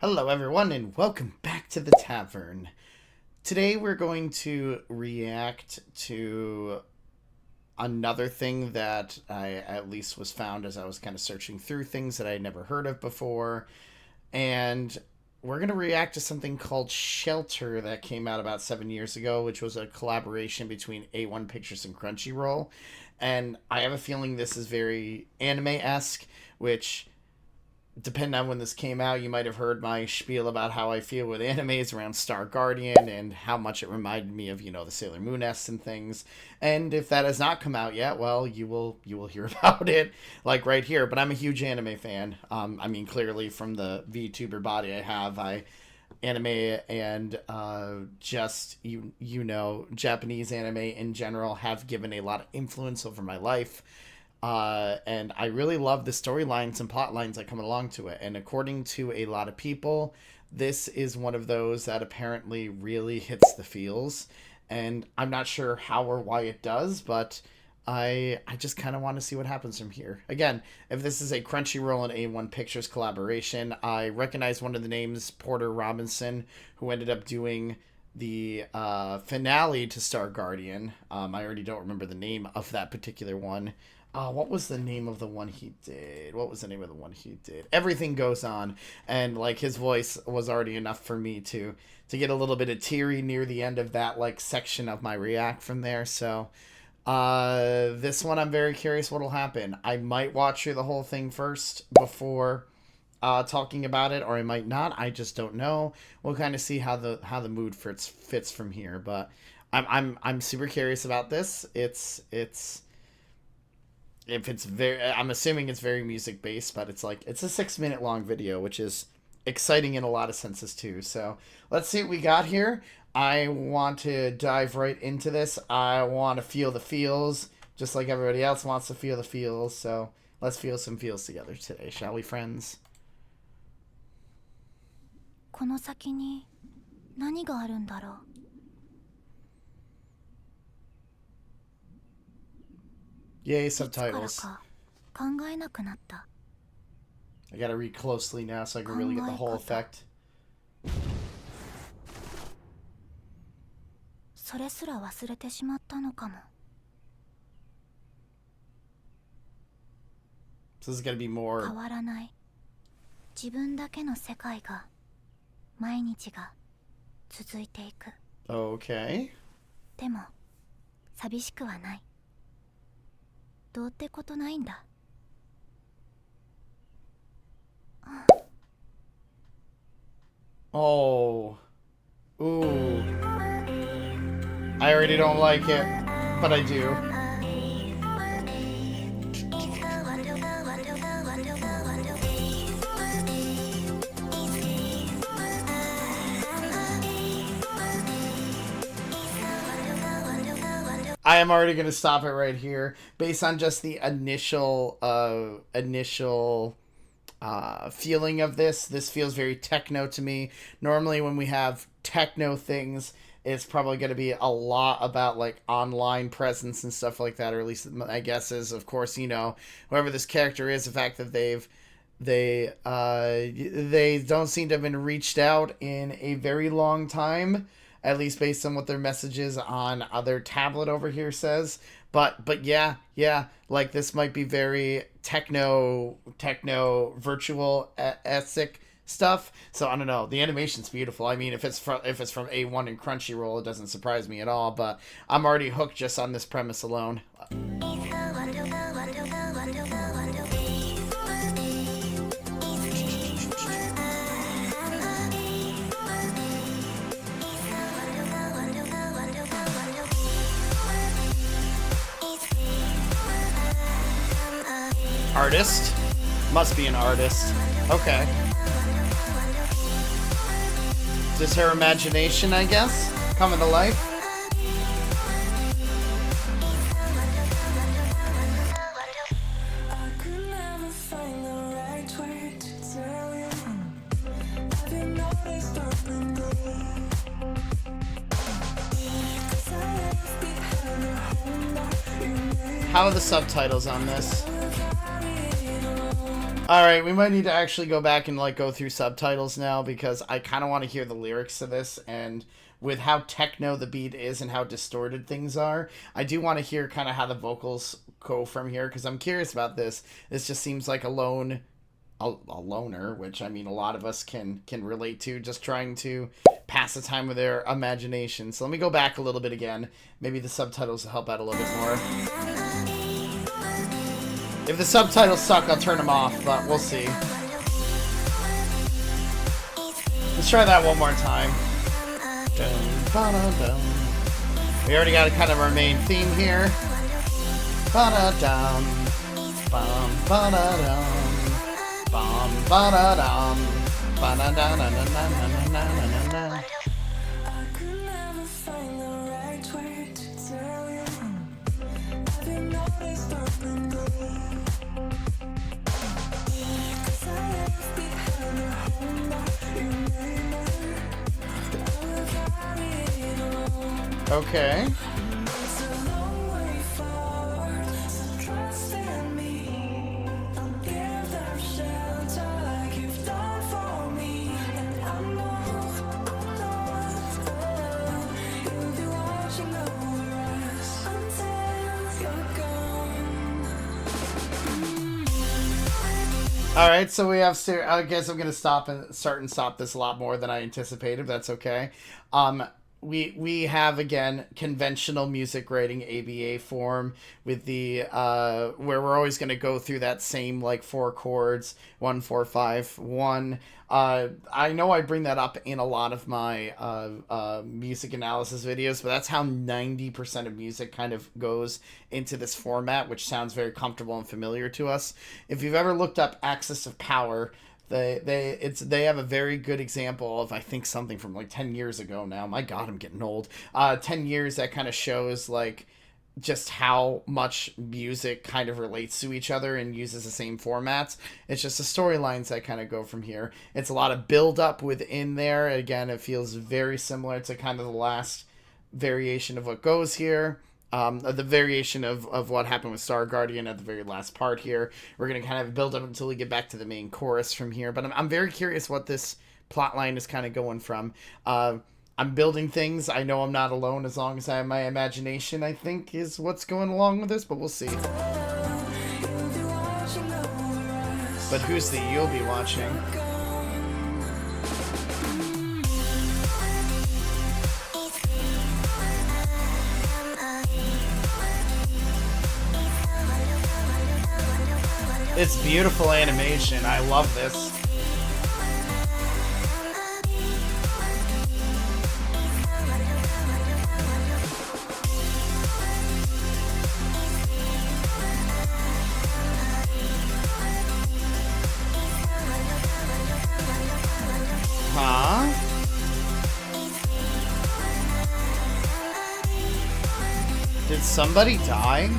Hello everyone and welcome back to the tavern. Today we're going to react to another thing that I at least was found as I was kind of searching through things that I had never heard of before. And we're going to react to something called Shelter that came out about 7 years ago, which was a collaboration between A1 Pictures and Crunchyroll. And I have a feeling this is very anime-esque, which depending on when this came out, you might have heard my spiel about how I feel with animes around Star Guardian and how much it reminded me of, the Sailor Moon S and things. And if that has not come out yet, well, you will hear about it like right here. But I'm a huge anime fan. Clearly from the VTuber body I have, I anime and just Japanese anime in general have given a lot of influence over my life. And I really love the storylines and plot lines that come along to it. And according to a lot of people, this is one of those that apparently really hits the feels. And I'm not sure how or why it does, but I just kind of want to see what happens from here. Again, if this is a Crunchyroll and A1 Pictures collaboration, I recognize one of the names, Porter Robinson, who ended up doing the finale to Star Guardian. I already don't remember the name of that particular one. What was the name of the one he did? Everything Goes On. And, his voice was already enough for me to get a little bit of teary near the end of that, section of my react from there. So, this one I'm very curious what'll happen. I might watch through the whole thing first before talking about it, or I might not. I just don't know. We'll kind of see how the mood fits from here. But I'm super curious about this. I'm assuming it's very music based, but it's a 6 minute long video, which is exciting in a lot of senses too. So let's see what we got here. I want to dive right into this. I want to feel the feels, just like everybody else wants to feel the feels. So let's feel some feels together today, shall we, friends? この先に何があるんだろう。 Yay, subtitles. 考えなくなった。 I gotta read closely now so I can really get the whole effect. それすら忘れてしまったのかも。 So this is gonna be more. 変わらない。自分だけの世界が、毎日が続いていく。 Okay. でも、寂しくはない。 どうってことないんだ。 Oh. Ooh. I already don't like it, but I do. I am already going to stop it right here based on just the initial feeling of this. This feels very techno to me. Normally when we have techno things, it's probably going to be a lot about online presence and stuff like that, or at least my guess is, of course, whoever this character is, the fact that they don't seem to have been reached out in a very long time, at least based on what their messages on other tablet over here says. But yeah, this might be very techno virtual esque stuff. So I don't know. The animation's beautiful. I mean, if it's from A1 and Crunchyroll, it doesn't surprise me at all. But I'm already hooked just on this premise alone. Artist? Must be an artist. Okay. Just her imagination, I guess? Coming to life? How are the subtitles on this? All right, we might need to actually go back and like go through subtitles now because I kind of want to hear the lyrics to this, and with how techno the beat is and how distorted things are, I do want to hear kind of how the vocals go from here because I'm curious about this. This just seems like a loner, which I mean a lot of us can relate to, just trying to pass the time with their imagination. So let me go back a little bit again. Maybe the subtitles will help out a little bit more. If the subtitles suck, I'll turn them off, but we'll see. Let's try that one more time. We already got a kind of our main theme here. Ba-da-dum, bum, ba-da-dum, bum, ba-da-dum, ba-da-da-na-na-na-na-na-na-na. Okay. All right, so we have. I guess I'm gonna stop and stop this a lot more than I anticipated. But that's okay. Um, we have again conventional music writing ABA form with the where we're always gonna go through that same like four chords 1 4 5 1. I know I bring that up in a lot of my music analysis videos, but that's how 90% of music kind of goes into this format, which sounds very comfortable and familiar to us. If you've ever looked up Axis of Power, they have a very good example of I think something from like 10 years ago now. My God, I'm getting old. 10 years that kind of shows like just how much music kind of relates to each other and uses the same formats. It's just the storylines that kind of go from here. It's a lot of build up within there. Again, it feels very similar to kind of the last variation of what goes here. The variation of what happened with Star Guardian at the very last part here. We're going to kind of build up until we get back to the main chorus from here. But I'm very curious what this plot line is kind of going from. I'm building things. I know I'm not alone as long as I have my imagination, I think, is what's going along with this, but we'll see. But who's the you'll be watching? It's beautiful animation. I love this. Huh? Did somebody die?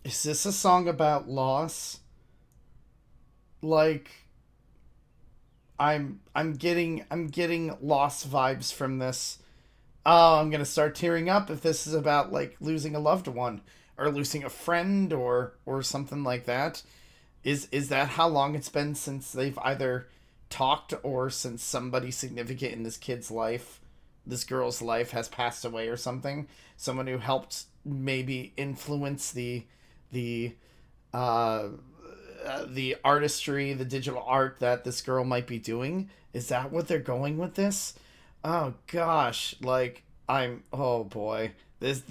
Is this a song about loss? Like I'm getting lost vibes from this. Oh, I'm gonna start tearing up if this is about like losing a loved one or losing a friend or something like that. Is that how long it's been since they've either talked or since somebody significant in this kid's life, this girl's life, has passed away or something? Someone who helped maybe influence the the artistry, the digital art that this girl might be doing. Is that what they're going with this? Oh gosh, like oh boy. This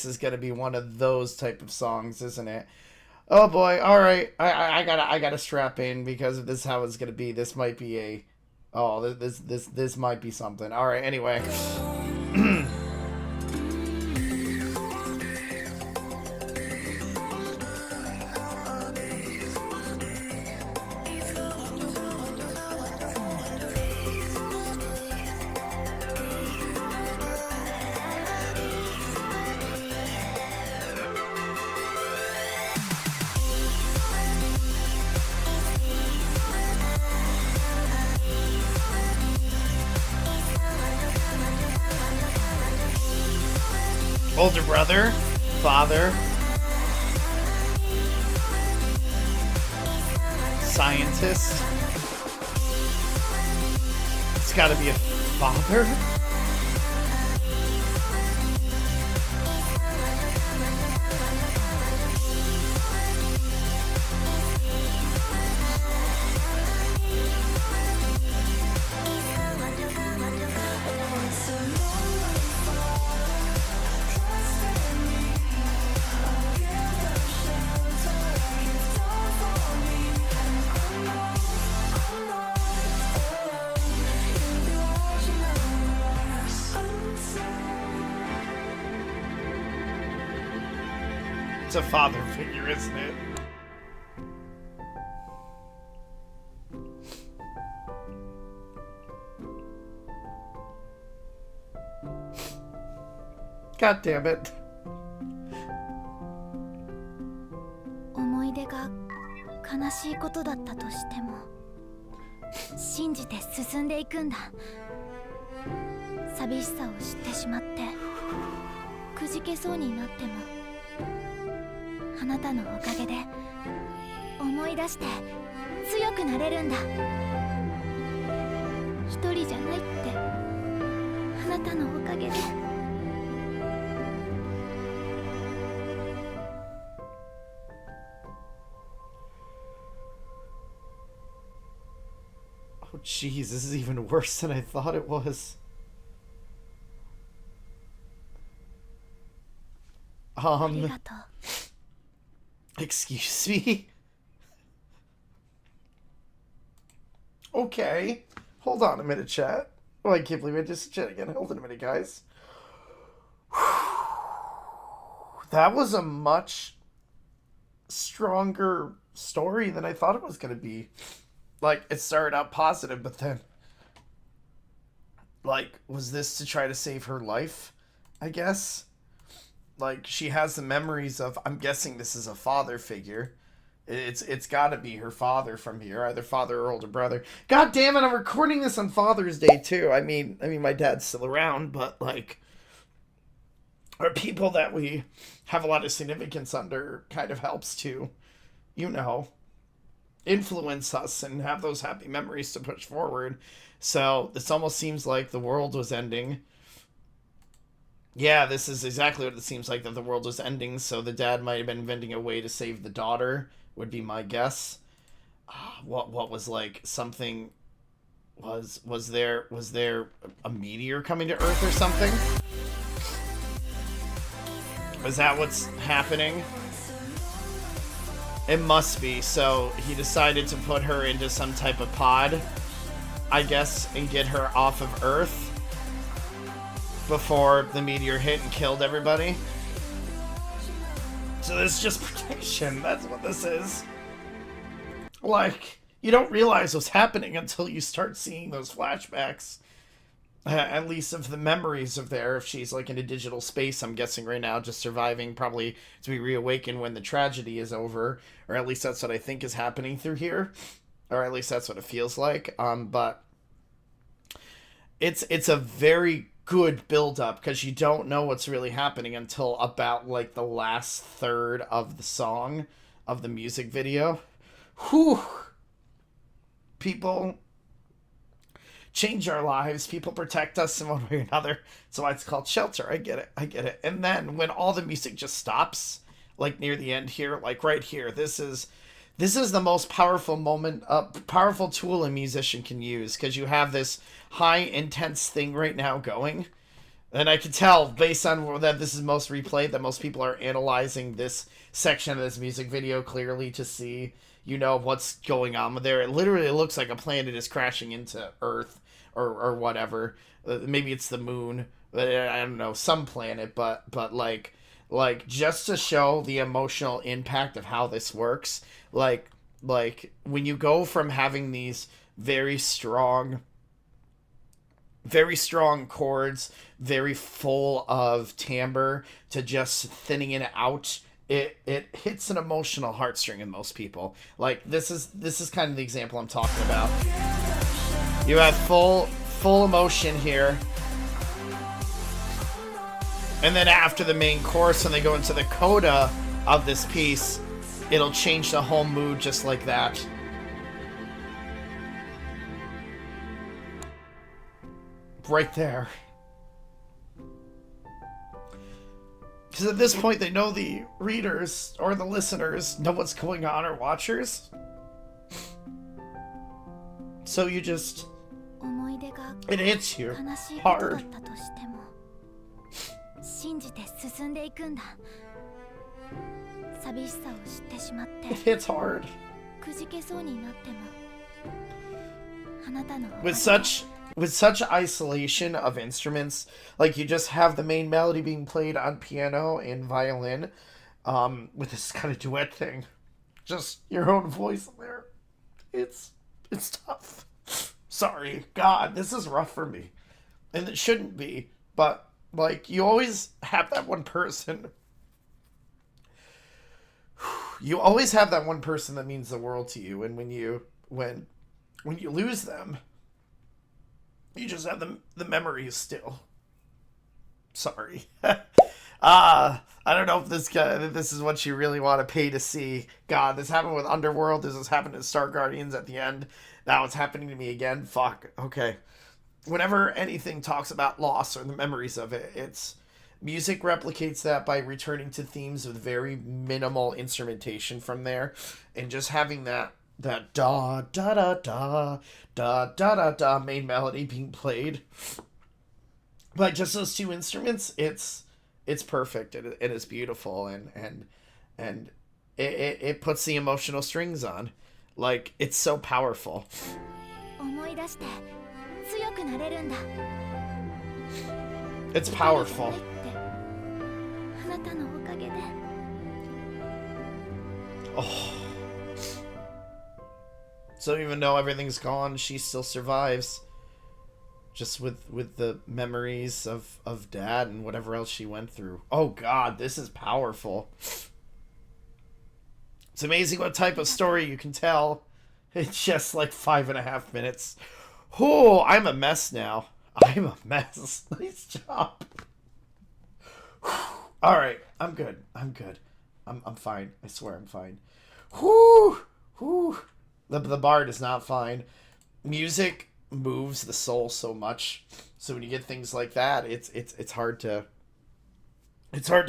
is gonna be one of those type of songs, isn't it? Oh boy, all right. I gotta strap in because if this is how it's gonna be, this might be a this might be something. All right. Anyway. Older brother, father, scientist. It's got to be a father. It's a father figure, isn't it? God damn it. 思い出が悲しいことだったとしても信じて進んでいくんだ。寂しさを知ってしまってくじけそうになってもあなたのおかげで思い出して強くなれるんだ。一人じゃないってあなたのおかげで。Oh jeez, this is even worse than I thought it was. ありがとう。 Excuse me? Okay. Hold on a minute, chat. Oh, I can't believe I just chat again. Hold on a minute, guys. That was a much stronger story than I thought it was going to be. Like, it started out positive, but then... Like, was this to try to save her life? I guess? Like, she has the memories of, I'm guessing this is a father figure. It's got to be her father from here, either father or older brother. God damn it, I'm recording this on Father's Day too. I mean my dad's still around, but like, our people that we have a lot of significance under kind of helps to, you know, influence us and have those happy memories to push forward. So this almost seems like the world was ending. Yeah, this is exactly what it seems like, that the world was ending, so the dad might have been inventing a way to save the daughter, would be my guess. What was like something was there a meteor coming to Earth or something? Is that what's happening? It must be. So he decided to put her into some type of pod, I guess, and get her off of Earth before the meteor hit and killed everybody. So this is just protection. That's what this is. Like, you don't realize what's happening until you start seeing those flashbacks. At least of the memories of there. If she's like in a digital space, I'm guessing right now, just surviving, probably to be reawakened when the tragedy is over. Or at least that's what I think is happening through here. Or at least that's what it feels like. But it's a very good build up, because you don't know what's really happening until about like the last third of the song, of the music video. Whew. People change our lives. People protect us in one way or another. So it's called shelter. I get it. And then when all the music just stops, like near the end here, like right here, this is this is the most powerful tool a musician can use, because you have this high intense thing right now going, and I can tell based on that this is most replayed that most people are analyzing this section of this music video clearly to see, what's going on with there. It literally looks like a planet is crashing into Earth or whatever. Maybe it's the moon. I don't know, some planet, but like just to show the emotional impact of how this works, like when you go from having these very strong chords, very full of timbre, to just thinning it out, it hits an emotional heartstring in most people. Like this is kind of the example I'm talking about. You have full emotion here, and then after the main chorus, when they go into the coda of this piece, it'll change the whole mood just like that. Right there. Because at this point, they know the readers or the listeners know what's going on, or watchers. So you just... it hits you hard. It hits hard. With such isolation of instruments, like you just have the main melody being played on piano and violin, with this kind of duet thing, just your own voice in there. It's tough. Sorry, God, this is rough for me, and it shouldn't be. But like, you always have that one person. You always have that one person that means the world to you, and when you lose them, you just have the memories still. Sorry. I don't know if this is what you really want to pay to see. God, this happened with Underworld. This has happened in Star Guardians at the end. Now it's happening to me again. Fuck. Okay. Whenever anything talks about loss or the memories of it, it's... music replicates that by returning to themes with very minimal instrumentation from there, and just having that da da da da da da da da main melody being played by just those two instruments. It's perfect. It is beautiful, and it puts the emotional strings on. Like, it's so powerful. It's powerful. Oh. So even though everything's gone, she still survives. Just with the memories of Dad and whatever else she went through. Oh God, this is powerful. It's amazing what type of story you can tell in just like 5.5 minutes. Oh, I'm a mess now. I'm a mess. Nice job. All right, I'm good. I'm fine. I swear I'm fine. Whoo, whoo. The bard is not fine. Music moves the soul so much. So when you get things like that, it's hard to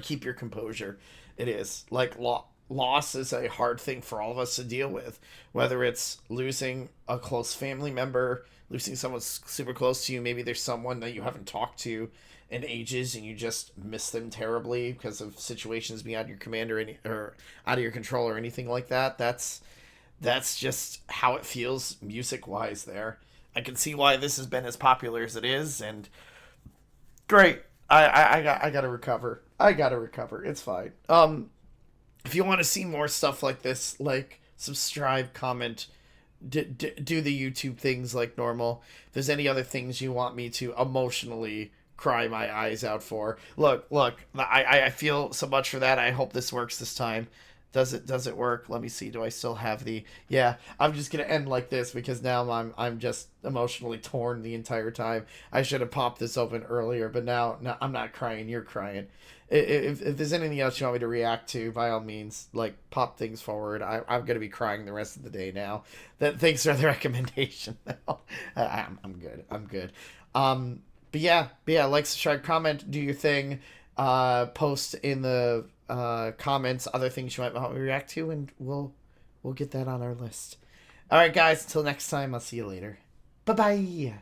keep your composure. It is. Like, loss is a hard thing for all of us to deal with. Whether it's losing a close family member, losing someone super close to you, maybe there's someone that you haven't talked to in ages and you just miss them terribly because of situations beyond your command or out of your control or anything like that. That's just how it feels music-wise there. I can see why this has been as popular as it is, and great. I gotta recover. It's fine. If you want to see more stuff like this, like, subscribe, comment, do the YouTube things like normal. If there's any other things you want me to emotionally cry my eyes out for, look, I feel so much for that. I hope this works this time. Does it work? Let me see. Do I still have the... Yeah, I'm just gonna end like this because now I'm just emotionally torn the entire time. I should have popped this open earlier, but now I'm not crying. You're crying. If there's anything else you want me to react to, by all means, like, pop things forward. I'm gonna be crying the rest of the day now. Thanks for the recommendation. I'm good. But yeah, like, subscribe, comment, do your thing. Post in the comments other things you might want me to react to, and we'll we'll get that on our list. All right, guys. Until next time, I'll see you later. Bye bye.